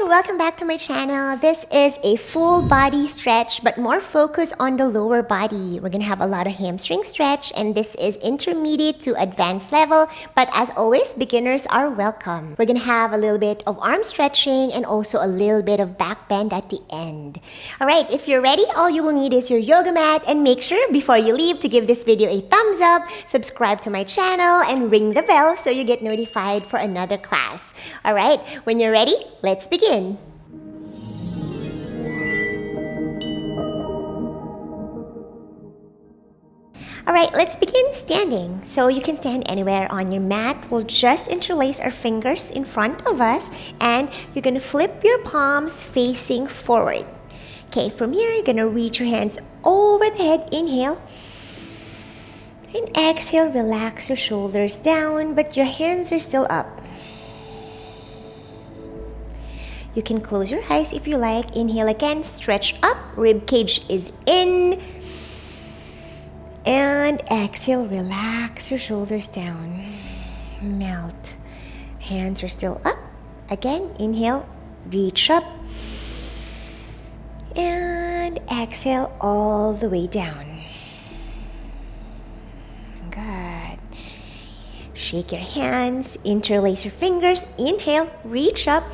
welcome back to my channel. This is a full body stretch but more focus on the lower body. We're gonna have a lot of hamstring stretch, and this is intermediate to advanced level, but as always, beginners are welcome. We're gonna have a little bit of arm stretching and also a little bit of back bend at the end. Alright, if you're ready, all you will need is your yoga mat, and make sure before you leave to give this video a thumbs up, subscribe to my channel, and ring the bell so you get notified for another class. Alright, when you're ready, let's begin. Alright, let's begin standing. So you can stand anywhere on your mat. We'll just interlace our fingers in front of us, and you're going to flip your palms facing forward. Okay, from here, you're going to reach your hands over the head. Inhale. And exhale, relax your shoulders down, but your hands are still up. You can close your eyes if you like. Inhale again, stretch up, rib cage is in. And exhale, relax your shoulders down. Melt. Hands are still up. Again, inhale, reach up. And exhale all the way down. Good. Shake your hands, interlace your fingers. Inhale, reach up.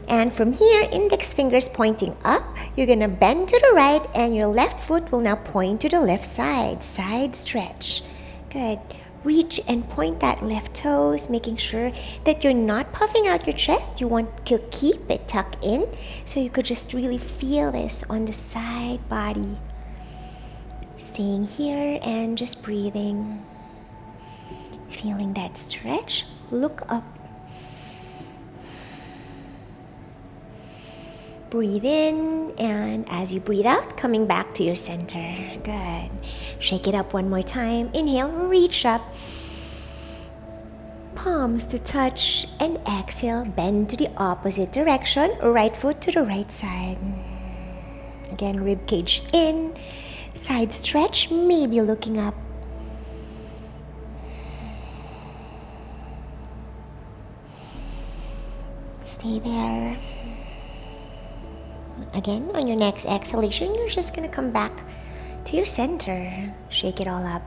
And from here, index fingers pointing up, you're gonna bend to the right, and your left foot will now point to the left side. Side stretch. Good. Reach and point that left toes, making sure that you're not puffing out your chest. You want to keep it tucked in, so you could just really feel this on the side body. Staying here and just breathing. Feeling that stretch, look up. Breathe in, and as you breathe out, coming back to your center. Good. Shake it up one more time. Inhale, reach up. Palms to touch, and exhale, bend to the opposite direction. Right foot to the right side. Again, rib cage in. Side stretch, maybe looking up. Stay there. Again, on your next exhalation, you're just going to come back to your center. Shake it all up.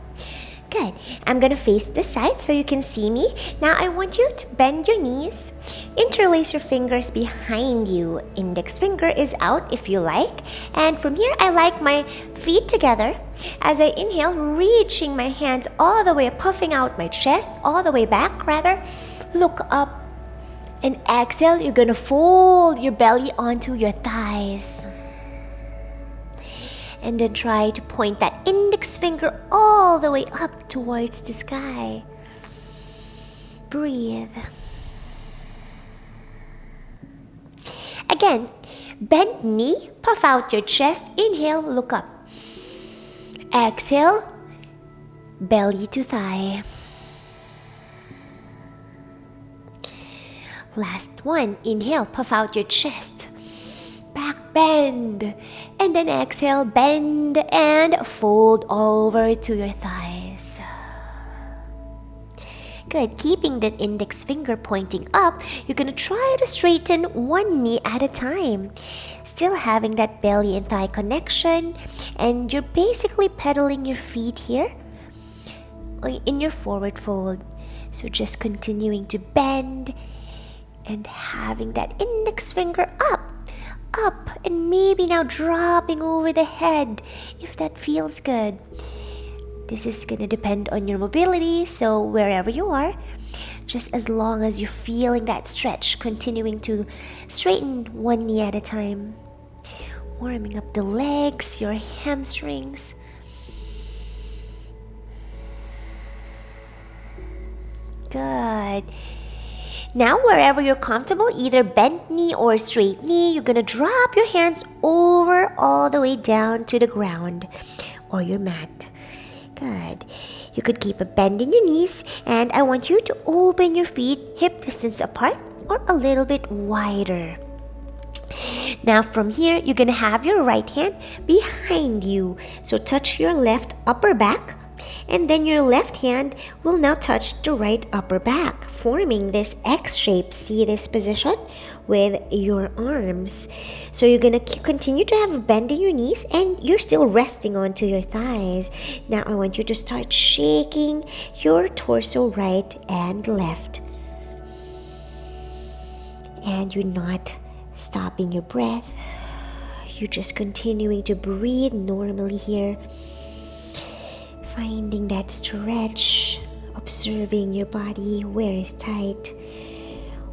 Good. I'm going to face this side so you can see me. Now, I want you to bend your knees. Interlace your fingers behind you. Index finger is out if you like. And from here, I like my feet together. As I inhale, reaching my hands all the way, puffing out my chest, all the way back, rather. Look up. And exhale, you're going to fold your belly onto your thighs. And then try to point that index finger all the way up towards the sky. Breathe. Again, bend knee, puff out your chest. Inhale, look up. Exhale, belly to thigh. Last one. Inhale, puff out your chest. Back bend. And then exhale, bend and fold over to your thighs. Good. Keeping that index finger pointing up, you're going to try to straighten one knee at a time. Still having that belly and thigh connection. And you're basically pedaling your feet here in your forward fold. So just continuing to bend and having that index finger up, and maybe now dropping over the head if that feels good. This is going to depend on your mobility, so wherever you are, just as long as you're feeling that stretch, continuing to straighten one knee at a time. Warming up the legs, your hamstrings. Good. Now, wherever you're comfortable, either bent knee or straight knee, you're going to drop your hands over all the way down to the ground or your mat. Good. You could keep a bend in your knees, and I want you to open your feet hip distance apart or a little bit wider. Now, from here, you're going to have your right hand behind you. So touch your left upper back. And then your left hand will now touch the right upper back, forming this X shape. See this position? with your arms. So you're gonna continue to have a bend in your knees and you're still resting onto your thighs. Now I want you to start shaking your torso right and left. And you're not stopping your breath. You're just continuing to breathe normally here. Finding that stretch, observing your body, where is tight,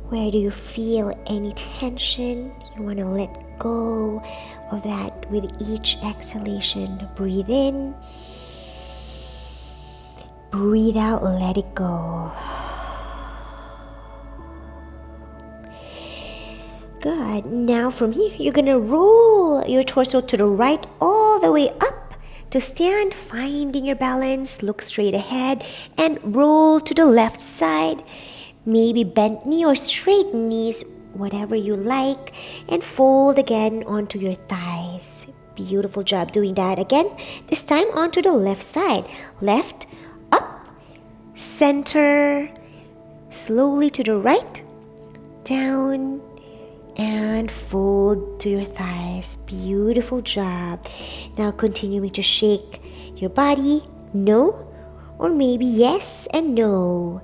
where do you feel any tension. You want to let go of that with each exhalation. Breathe in, breathe out, let it go. Good. Now from here, you're going to roll your torso to the right all the way up. To stand, finding your balance, look straight ahead and roll to the left side. Maybe bent knee or straight knees, whatever you like, and fold again onto your thighs. Beautiful job doing that again. This time onto the left side. Left, up, center, slowly to the right, down, and fold to your thighs. Beautiful job. Now continuing to shake your body, no, or maybe yes and no.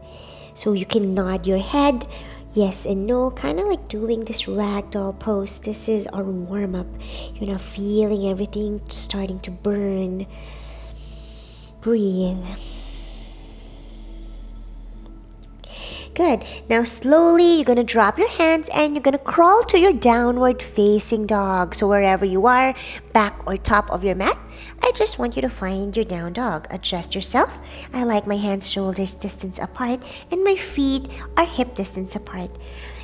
So you can nod your head, yes and no, kind of like doing this ragdoll pose. This is our warm-up. You're now feeling everything starting to burn. Breathe. Good. Now slowly you're going to drop your hands and you're going to crawl to your downward facing dog. So wherever you are, back or top of your mat, I just want you to find your down dog. Adjust yourself. I like my hands shoulders distance apart and my feet are hip distance apart.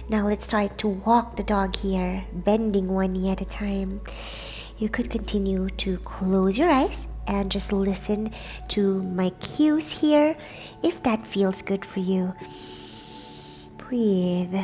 Now let's start to walk the dog here, bending one knee at a time. You could continue to close your eyes and just listen to my cues here if that feels good for you. Breathe.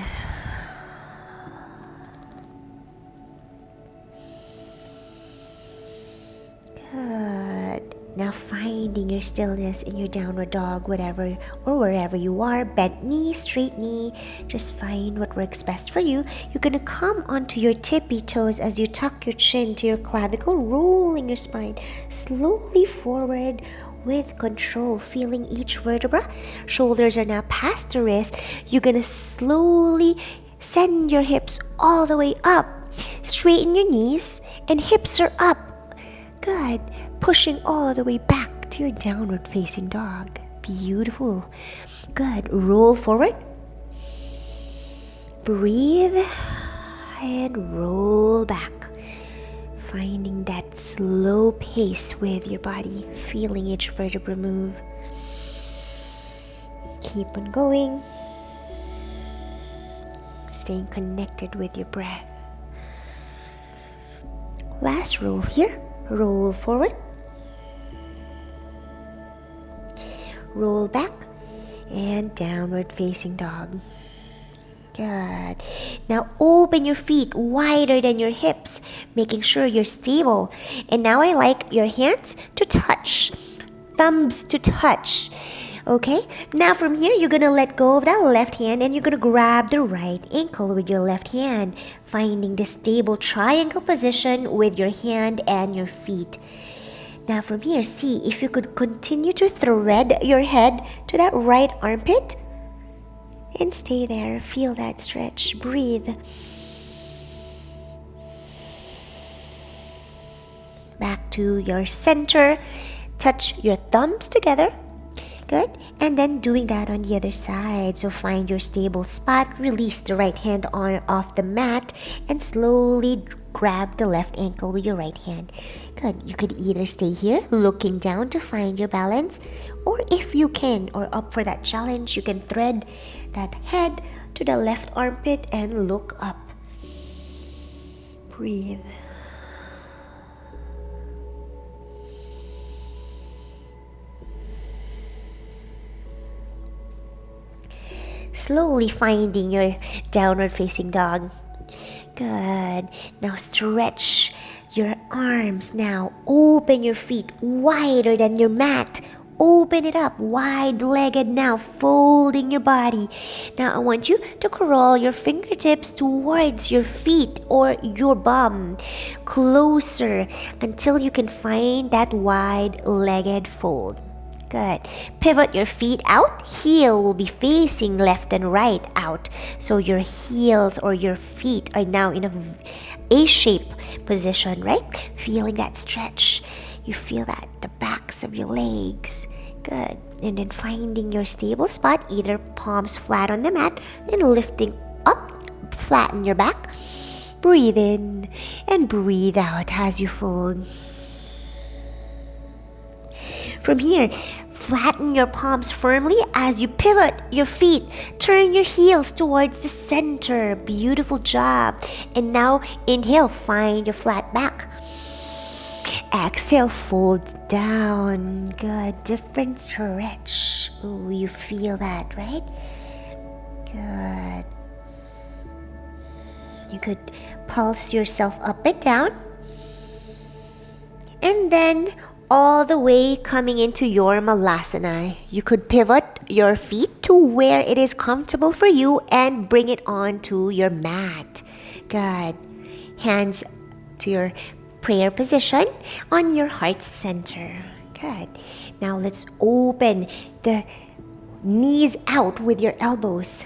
Good. Now finding your stillness in your downward dog, whatever or wherever you are, bent knee, straight knee, just find what works best for you. You're going to come onto your tippy toes as you tuck your chin to your clavicle, rolling your spine slowly forward with control, feeling each vertebra. Shoulders are now past the wrist. You're going to slowly send your hips all the way up. Straighten your knees and hips are up. Good. Pushing all the way back to your downward facing dog. Beautiful. Good. Roll forward. Breathe and roll back. Finding that slow pace with your body, feeling each vertebra move. Keep on going. Staying connected with your breath. Last roll here. Roll forward. Roll back. And downward facing dog. Good. Now open your feet wider than your hips, making sure you're stable. And now I like your hands to touch, thumbs to touch. Okay? Now from here, you're going to let go of that left hand and you're going to grab the right ankle with your left hand, finding the stable triangle position with your hand and your feet. Now from here, see if you could continue to thread your head to that right armpit. And stay there. Feel that stretch. Breathe. Back to your center. Touch your thumbs together. Good. And then doing that on the other side. So find your stable spot. Release the right hand off the mat. And slowly grab the left ankle with your right hand. Good. You could either stay here looking down to find your balance. Or if you can, or up for that challenge, you can thread that head to the left armpit and look up. Breathe. Slowly finding your downward facing dog. Good. Now stretch your arms. Now open your feet wider than your mat. open it up, wide-legged now, folding your body. Now I want you to crawl your fingertips towards your feet or your bum, closer until you can find that wide-legged fold. Good. Pivot your feet out. Heel will be facing left and right out. So your heels or your feet are now in a A-shape position, right? Feeling that stretch. You feel that, the backs of your legs. Good. And then finding your stable spot, either palms flat on the mat and lifting up, flatten your back. Breathe in and breathe out as you fold. From here, flatten your palms firmly as you pivot your feet. Turn your heels towards the center. Beautiful job. And now inhale, find your flat back. Exhale, fold down. Good. Different stretch. Ooh, you feel that, right? Good. You could pulse yourself up and down. And then all the way coming into your malasana. You could pivot your feet to where it is comfortable for you and bring it onto your mat. Good. Hands to your prayer position on your heart center. Good. Now let's open the knees out with your elbows.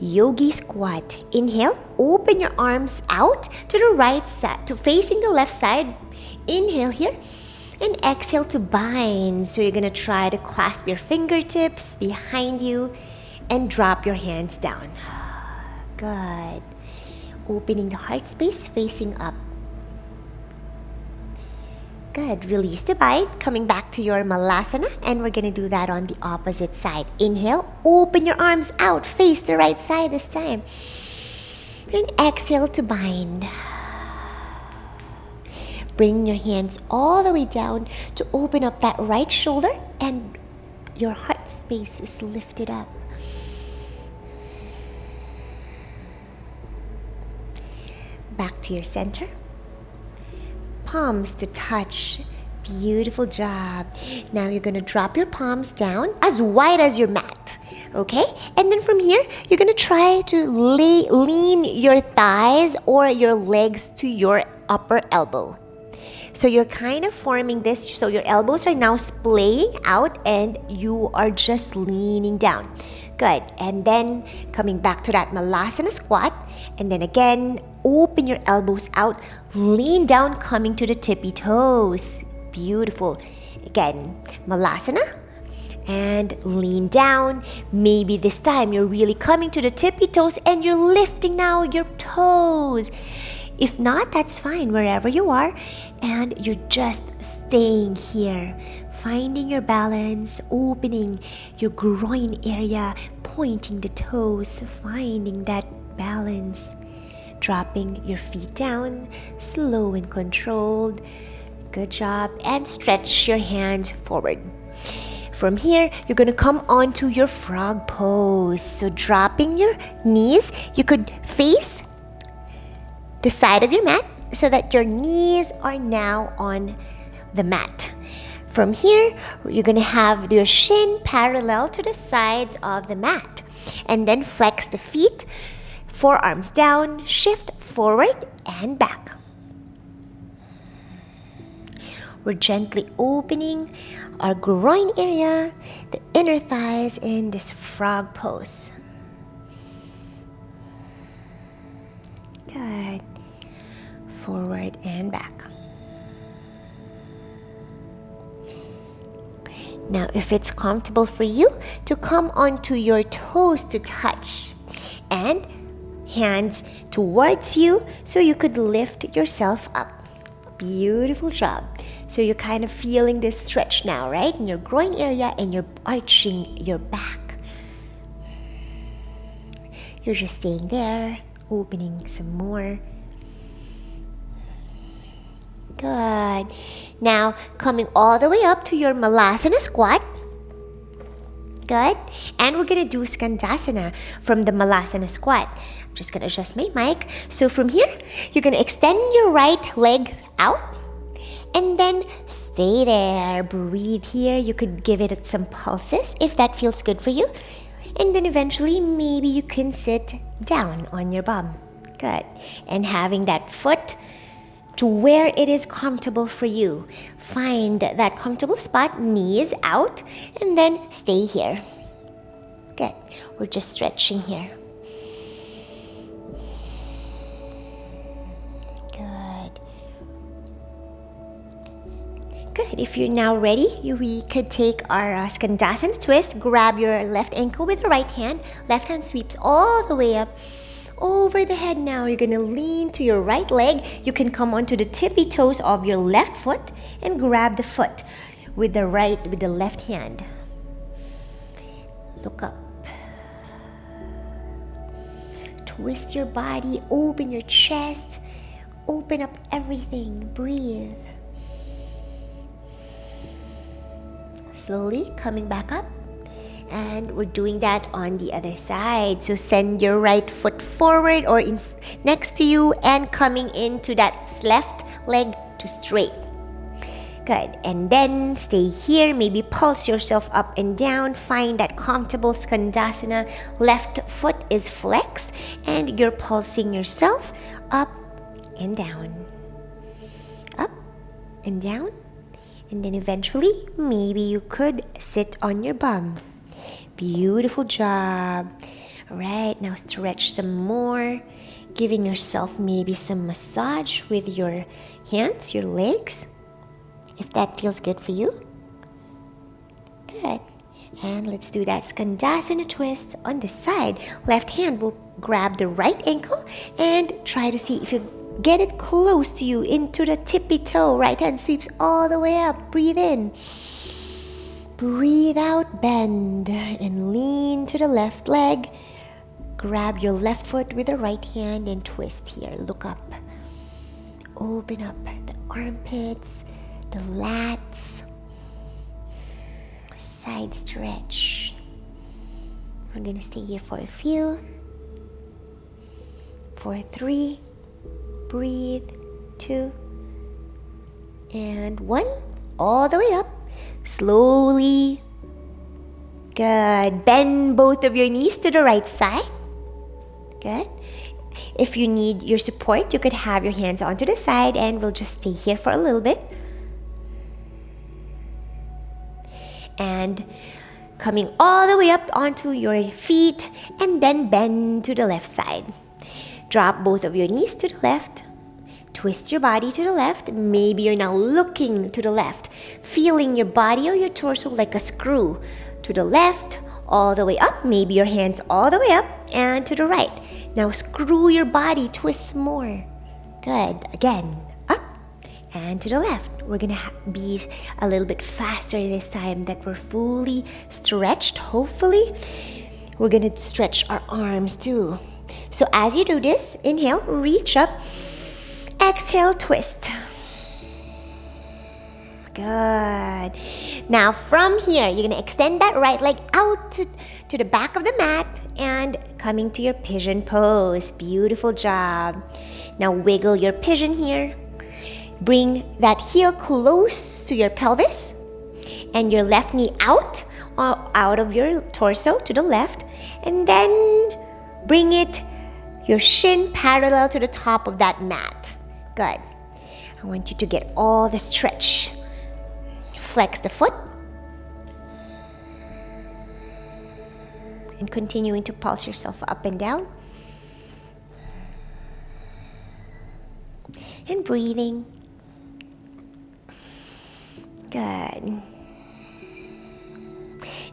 Yogi squat. Inhale, open your arms out to the right side, to facing the left side. Inhale here and exhale to bind. So you're going to try to clasp your fingertips behind you and drop your hands down. Good. Opening the heart space, facing up. Good. Release the bind. Coming back to your malasana, and we're going to do that on the opposite side. Inhale, open your arms out, face the right side this time. And exhale to bind. Bring your hands all the way down to open up that right shoulder, and your heart space is lifted up. Back to your center. Palms to touch. Beautiful job. Now you're going to drop your palms down as wide as your mat. Okay? And then from here, you're going to try to lean your thighs or your legs to your upper elbow. So you're kind of forming this, so your elbows are now splaying out and you are just leaning down. Good. And then coming back to that malasana squat. And then again, open your elbows out, lean down, coming to the tippy toes. Beautiful. Again, malasana. And lean down. Maybe this time you're really coming to the tippy toes and you're lifting now your toes. If not, that's fine, wherever you are. And you're just staying here, finding your balance, opening your groin area, pointing the toes, finding that balance, dropping your feet down, slow and controlled. Good job. And stretch your hands forward. From here, you're going to come onto your frog pose. So dropping your knees, you could face the side of your mat so that your knees are now on the mat. From here, you're going to have your shin parallel to the sides of the mat. And then flex the feet, forearms down, shift forward and back. We're gently opening our groin area, the inner thighs in this frog pose. Good. Forward and back. Now, if it's comfortable for you to come onto your toes to touch and hands towards you so you could lift yourself up. Beautiful job. So you're kind of feeling this stretch now, right? In your groin area, and you're arching your back. You're just staying there, opening some more. Good. Now, coming all the way up to your malasana squat. Good. And we're going to do Skandasana from the malasana squat. I'm just going to adjust my mic. So from here, you're going to extend your right leg out. And then stay there, breathe here. You could give it some pulses if that feels good for you. And then eventually maybe you can sit down on your bum. Good. And having that foot to where it is comfortable for you. Find that comfortable spot, knees out, and then stay here. Good. We're just stretching here. Good. Good. If you're now ready, we could take our Skandasana twist. Grab your left ankle with the right hand. Left hand sweeps all the way up over the head. Now you're gonna lean to your right leg. You can come onto the tippy toes of your left foot and grab the foot with the left hand. Look up. Twist your body, open your chest, open up everything, breathe. Slowly coming back up. And we're doing that on the other side. So send your right foot forward or next to you and coming into that left leg to straight. Good. And then stay here. Maybe pulse yourself up and down. Find that comfortable Skandasana. Left foot is flexed and you're pulsing yourself up and down. Up and down. And then eventually, maybe you could sit on your bum. Beautiful job. All right, now stretch some more. Giving yourself maybe some massage with your hands, your legs, if that feels good for you. Good. And let's do that Skandasana twist on the side. Left hand will grab the right ankle and try to see if you get it close to you into the tippy toe. Right hand sweeps all the way up. Breathe in. Breathe out, bend, and lean to the left leg. Grab your left foot with the right hand and twist here. Look up. Open up the armpits, the lats. Side stretch. We're going to stay here for a few. For 3. Breathe. 2. And 1. All the way up. Slowly. Good. Bend both of your knees to the right side. Good. If you need your support, you could have your hands onto the side and we'll just stay here for a little bit. And coming all the way up onto your feet and then bend to the left side. Drop both of your knees to the left. Twist your body to the left. Maybe you're now looking to the left, feeling your body or your torso like a screw. To the left, all the way up. Maybe your hands all the way up and to the right. Now screw your body, twist more. Good. Again, up and to the left. We're going to be a little bit faster this time that we're fully stretched, hopefully. We're going to stretch our arms too. So as you do this, inhale, reach up. Exhale, twist. Good. Now from here, you're going to extend that right leg out to the back of the mat and coming to your pigeon pose. Beautiful job. Now wiggle your pigeon here. Bring that heel close to your pelvis and your left knee out of your torso to the left. And then bring your shin parallel to the top of that mat. Good. I want you to get all the stretch. Flex the foot. And continuing to pulse yourself up and down. And breathing. Good.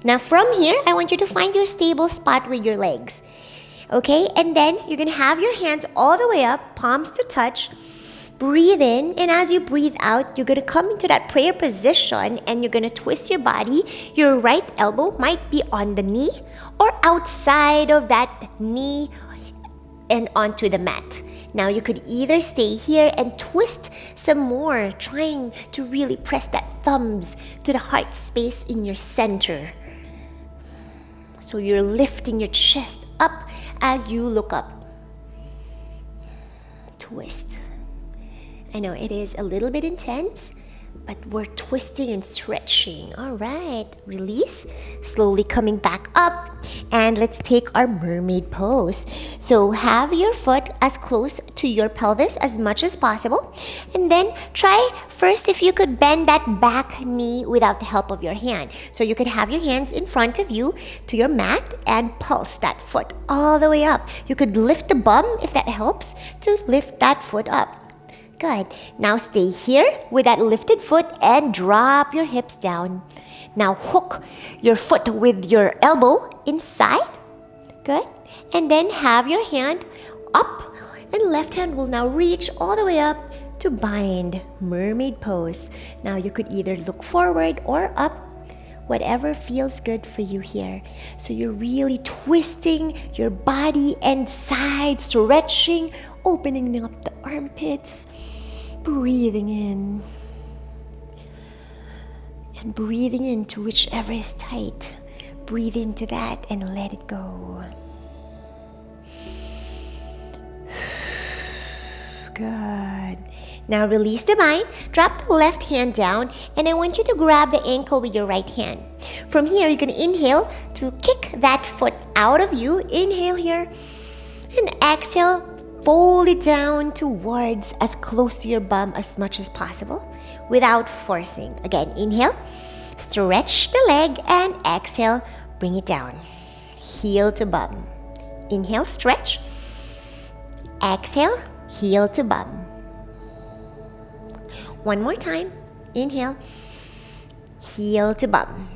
Now from here, I want you to find your stable spot with your legs. Okay, and then you're going to have your hands all the way up, palms to touch. Breathe in, and as you breathe out, you're going to come into that prayer position and you're going to twist your body. Your right elbow might be on the knee or outside of that knee and onto the mat. Now you could either stay here and twist some more, trying to really press that thumbs to the heart space in your center. So you're lifting your chest up as you look up. Twist. I know it is a little bit intense, but we're twisting and stretching. All right, release, slowly coming back up, and let's take our mermaid pose. So have your foot as close to your pelvis as much as possible, and then try first if you could bend that back knee without the help of your hand. So you could have your hands in front of you to your mat and pulse that foot all the way up. You could lift the bum if that helps to lift that foot up. Good. Now stay here with that lifted foot and drop your hips down. Now hook your foot with your elbow inside. Good. And then have your hand up, and left hand will now reach all the way up to bind, mermaid pose. Now you could either look forward or up, whatever feels good for you here. So you're really twisting your body and side, stretching, opening up the armpits, breathing in, and breathing into whichever is tight. Breathe into that and let it go. Good. Now release the bind, drop the left hand down, and I want you to grab the ankle with your right hand. From here, you can inhale to kick that foot out of you. Inhale here, and exhale, fold it down towards as close to your bum as much as possible without forcing. Again, inhale, stretch the leg, and exhale, bring it down. Heel to bum. Inhale, stretch. Exhale, heel to bum. One more time. Inhale, heel to bum.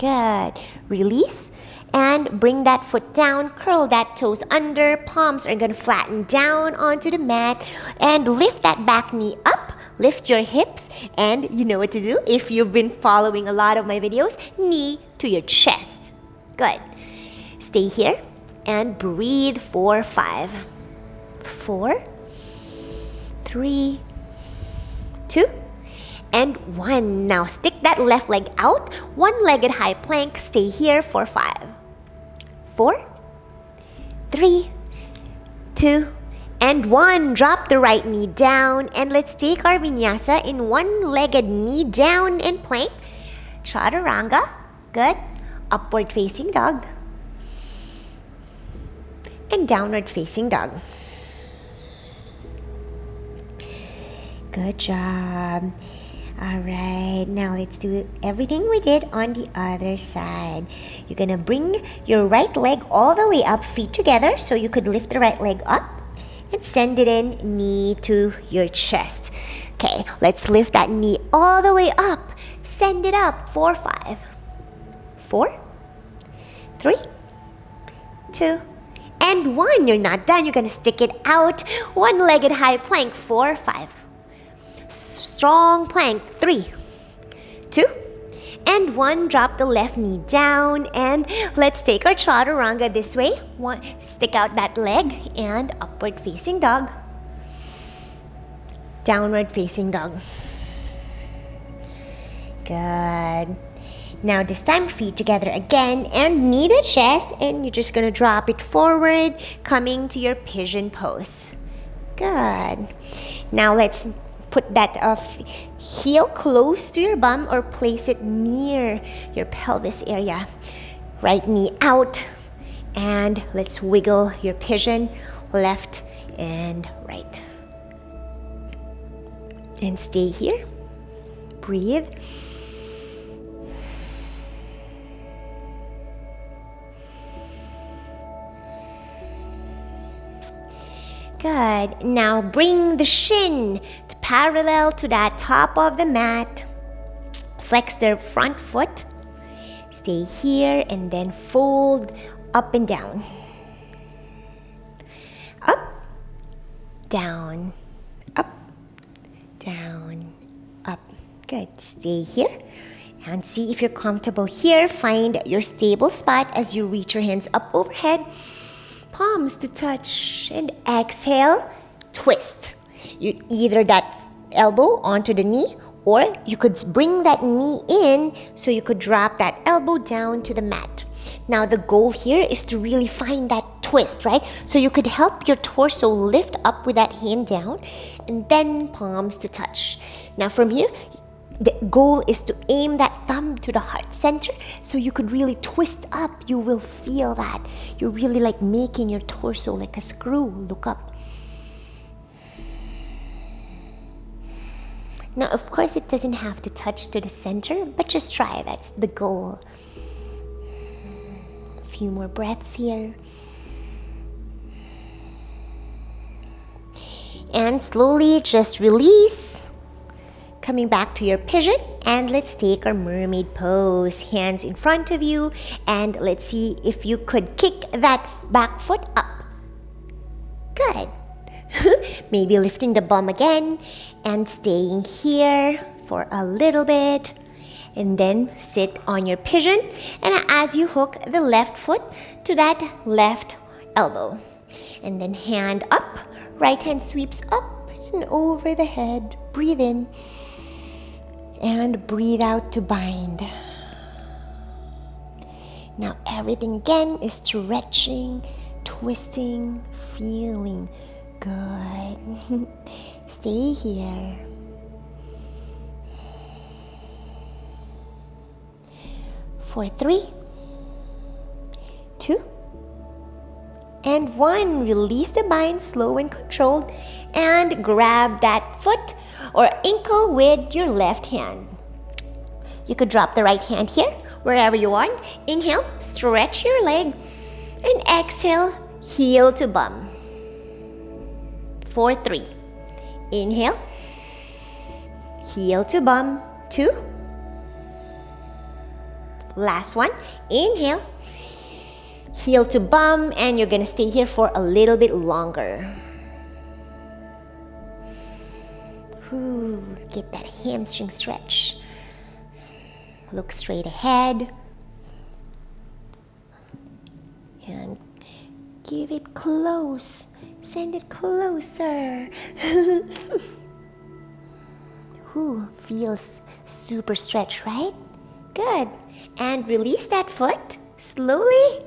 Good. Release and bring that foot down. Curl that toes under. Palms are going to flatten down onto the mat, and lift that back knee up. Lift your hips, and you know what to do if you've been following a lot of my videos. Knee to your chest. Good. Stay here and breathe for 5, 4, 3, 2, and 1. Now stick that left leg out, one-legged high plank. Stay here for 5, 4, 3, 2, and 1. Drop the right knee down, and let's take our vinyasa in one-legged knee down and plank. Chaturanga. Good. Upward facing dog. And downward facing dog. Good job. All right, now let's do everything we did on the other side. You're gonna bring your right leg all the way up, feet together, so you could lift the right leg up and send it in, knee to your chest. Okay, let's lift that knee all the way up. Send it up for 5, 4, 3, 2, and 1. You're not done. You're gonna stick it out. One-legged high plank for 5. Strong plank. 3, 2, and 1. Drop the left knee down, and let's take our chaturanga this way. 1, stick out that leg, and upward facing dog. Downward facing dog. Good. Now this time, feet together again, and knee to chest, and you're just gonna drop it forward, coming to your pigeon pose. Good. Now let's put that heel close to your bum, or place it near your pelvis area. Right knee out, and let's wiggle your pigeon left and right. And stay here. Breathe. Good. Now bring the shin parallel to that top of the mat. Flex the front foot. Stay here and then fold up and down. Up, down, up, down, up. Good. Stay here and see if you're comfortable here. Find your stable spot as you reach your hands up overhead. Palms to touch, and exhale, twist. You either that elbow onto the knee, or you could bring that knee in so you could drop that elbow down to the mat. Now the goal here is to really find that twist, right? So you could help your torso lift up with that hand down and then palms to touch. Now from here, the goal is to aim that thumb to the heart center so you could really twist up. You will feel that. You're really like making your torso like a screw. Look up. Now, of course, it doesn't have to touch to the center, but just try. That's the goal. A few more breaths here. And slowly just release. Coming back to your pigeon, and let's take our mermaid pose. Hands in front of you, and let's see if you could kick that back foot up. Good. Maybe lifting the bum again and staying here for a little bit, and then sit on your pigeon, and as you hook the left foot to that left elbow, and then hand up, right hand sweeps up and over the head. Breathe in and breathe out to bind. Now everything again is stretching, twisting, feeling good. Stay here. For 3, 2, and 1. Release the bind, slow and controlled, and grab that foot or ankle with your left hand. You could drop the right hand here, wherever you want. Inhale, stretch your leg, and exhale, heel to bum. For 3. Inhale, heel to bum. 2. Last one. Inhale, heel to bum, and you're gonna stay here for a little bit longer. Ooh, get that hamstring stretch. Look straight ahead. And give it close. Send it closer. Ooh, feels super stretched, right? Good. And release that foot slowly.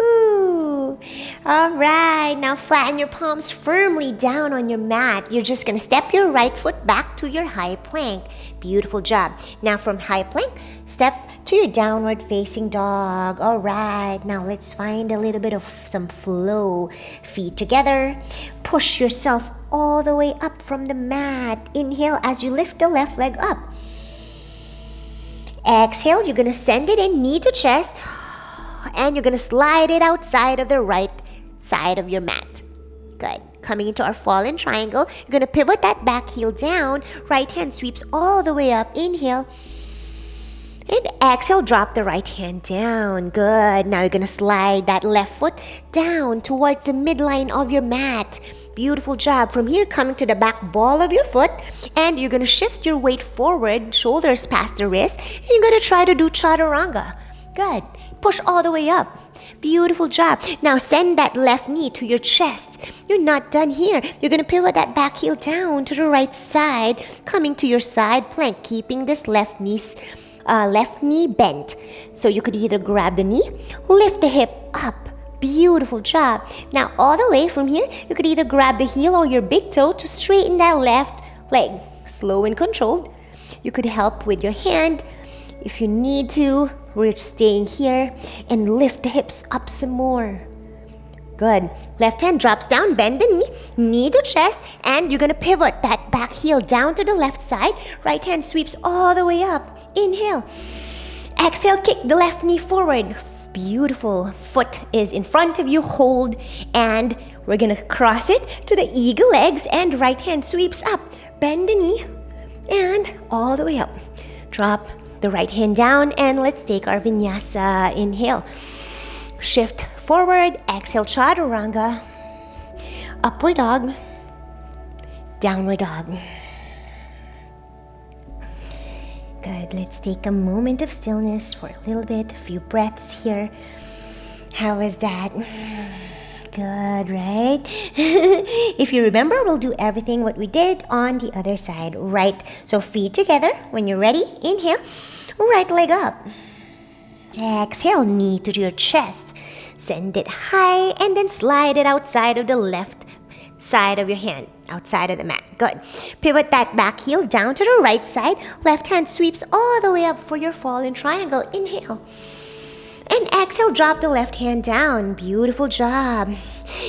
Ooh. All right, now flatten your palms firmly down on your mat. You're just gonna step your right foot back to your high plank. Beautiful job. Now from high plank, step to your downward facing dog. All right, now let's find a little bit of some flow. Feet together. Push yourself all the way up from the mat. Inhale as you lift the left leg up. Exhale, you're gonna send it in, knee to chest, and you're gonna slide it outside of the right side of your mat. Good. Coming into our fallen triangle, you're gonna pivot that back heel down. Right hand sweeps all the way up. Inhale. And exhale, drop the right hand down. Good. Now you're gonna slide that left foot down towards the midline of your mat. Beautiful job. From here, coming to the back ball of your foot, and you're gonna shift your weight forward, shoulders past the wrist, and you're gonna try to do chaturanga. Good. Push all the way up. Beautiful job. Now send that left knee to your chest. You're not done here. You're gonna pivot that back heel down to the right side, coming to your side plank, keeping this left knee bent. So you could either grab the knee, lift the hip up. Beautiful job. Now all the way from here, you could either grab the heel or your big toe to straighten that left leg. Slow and controlled. You could help with your hand if you need to. We're staying here and lift the hips up some more. Good. Left hand drops down, bend the knee to chest, and you're gonna pivot that back heel down to the left side. Right hand sweeps all the way up. Inhale. Exhale, kick the left knee forward. Beautiful. Foot is in front of you, hold, and we're gonna cross it to the eagle legs, and right hand sweeps up. Bend the knee, and all the way up. Drop the right hand down, and let's take our vinyasa. Inhale. Shift forward, exhale, chaturanga. Upward dog, downward dog. Good, let's take a moment of stillness for a little bit, a few breaths here. How was that? Good, right? If you remember, we'll do everything what we did on the other side, right? So feet together. When you're ready, inhale, right leg up. Exhale, knee to your chest. Send it high and then slide it outside of the left side of your hand, outside of the mat. Good. Pivot that back heel down to the right side. Left hand sweeps all the way up for your fallen triangle. Inhale. And exhale, drop the left hand down. Beautiful job.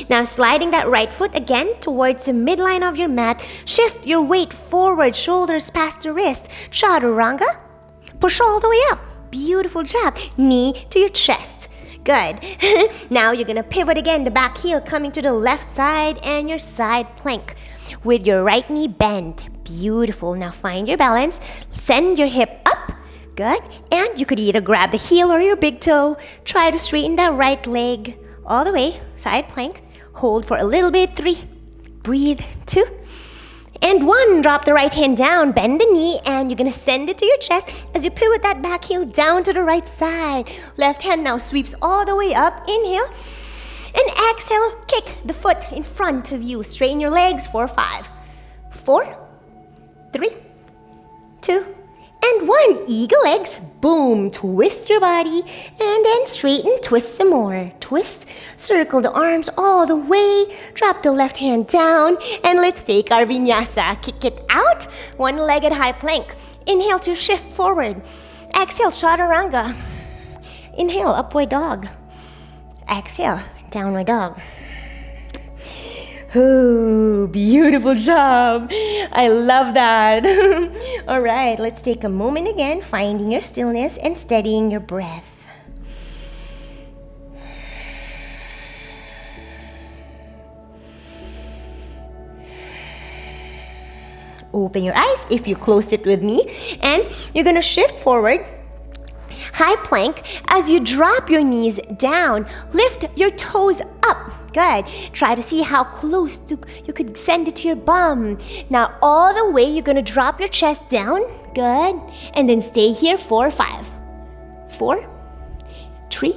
Now sliding that right foot again towards the midline of your mat. Shift your weight forward, shoulders past the wrist. Chaturanga. Push all the way up. Beautiful job. Knee to your chest. Good. Now you're gonna pivot again, the back heel coming to the left side and your side plank with your right knee bend. Beautiful. Now find your balance. Send your hip up. Good. And you could either grab the heel or your big toe. Try to straighten that right leg all the way. Side plank. Hold for a little bit. 3. Breathe. 2. And 1, drop the right hand down, bend the knee, and you're gonna send it to your chest as you pivot that back heel down to the right side. Left hand now sweeps all the way up. Inhale. And exhale, kick the foot in front of you. Straighten your legs for 5, 4, 3, 2, and 1. Eagle legs. Boom. Twist your body. And then straighten. Twist some more. Twist. Circle the arms all the way. Drop the left hand down. And let's take our vinyasa. Kick it out. One-legged high plank. Inhale to shift forward. Exhale, chaturanga. Inhale, upward dog. Exhale, downward dog. Oh, beautiful job. I love that. All right, let's take a moment again, finding your stillness and steadying your breath. Open your eyes if you closed it with me, and you're gonna shift forward. High plank as you drop your knees down. Lift your toes up. Good. Try to see how close you could send it to your bum. Now all the way, you're going to drop your chest down. Good. And then stay here for 5, 4, 3,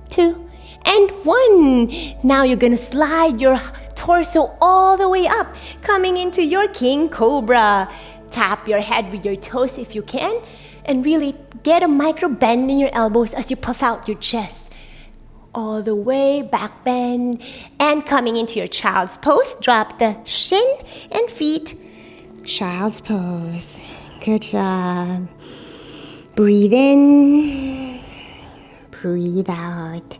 2, and 1. Now you're going to slide your torso all the way up, coming into your king cobra. Tap your head with your toes if you can, and really get a micro bend in your elbows as you puff out your chest. All the way, back bend, and coming into your child's pose. Drop the shin and feet. Child's pose. Good job. Breathe in. Breathe out.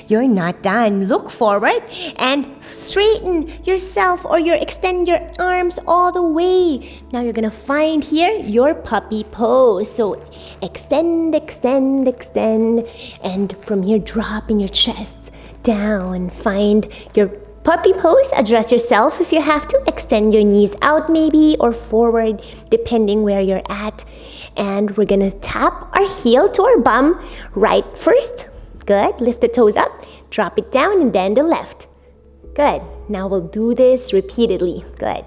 You're not done. Look forward and straighten yourself, or extend your arms all the way. Now you're gonna find here your puppy pose. So extend, extend, extend, and from here dropping your chest down. Find your puppy pose. Adjust yourself if you have to. Extend your knees out maybe, or forward depending where you're at. And we're gonna tap our heel to our bum right first. Good. Lift the toes up, drop it down, and then the left. Good. Now we'll do this repeatedly. Good.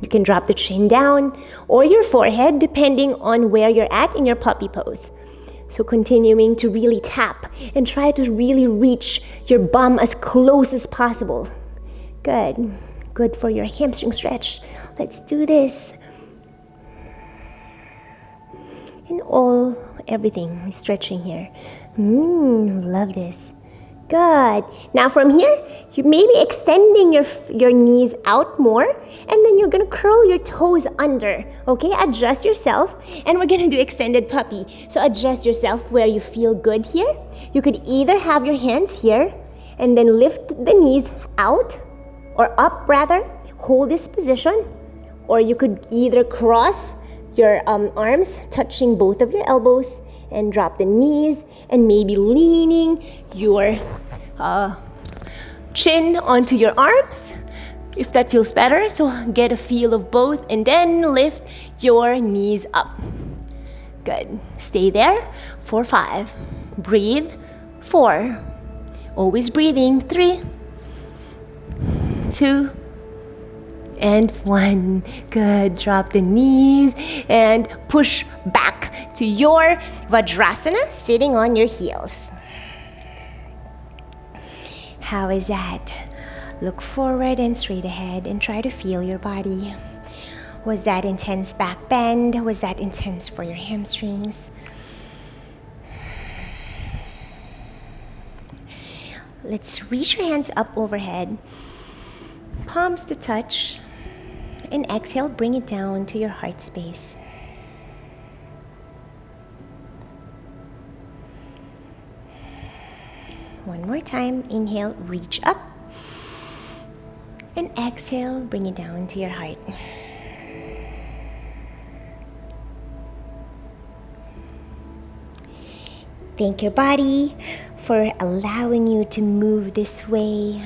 You can drop the chin down or your forehead depending on where you're at in your puppy pose. So continuing to really tap and try to really reach your bum as close as possible. Good. Good for your hamstring stretch. Let's do this. And everything stretching here. Love this. Good. Now from here, you may be extending your knees out more, and then you're gonna curl your toes under. Okay, adjust yourself, and we're gonna do extended puppy. So adjust yourself where you feel good here. You could either have your hands here, and then lift the knees out, or up rather, hold this position, or you could either cross your arms touching both of your elbows and drop the knees, and maybe leaning your chin onto your arms if that feels better. So get a feel of both, and then lift your knees up. Good. Stay there for 5. Breathe. 4. Always breathing. 3, 2, and 1. Good. Drop the knees and push back to your Vajrasana, sitting on your heels. How is that? Look forward and straight ahead and try to feel your body. Was that intense back bend? Was that intense for your hamstrings? Let's reach your hands up overhead, palms to touch, and exhale, bring it down to your heart space. One more time, inhale, reach up, and exhale, bring it down to your heart. Thank your body for allowing you to move this way.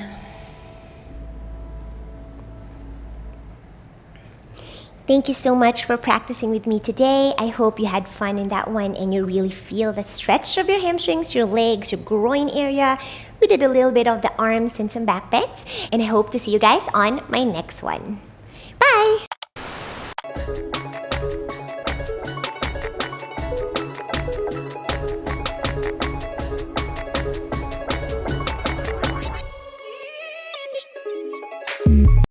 Thank you so much for practicing with me today. I hope you had fun in that one and you really feel the stretch of your hamstrings, your legs, your groin area. We did a little bit of the arms and some back bends, and I hope to see you guys on my next one. Bye!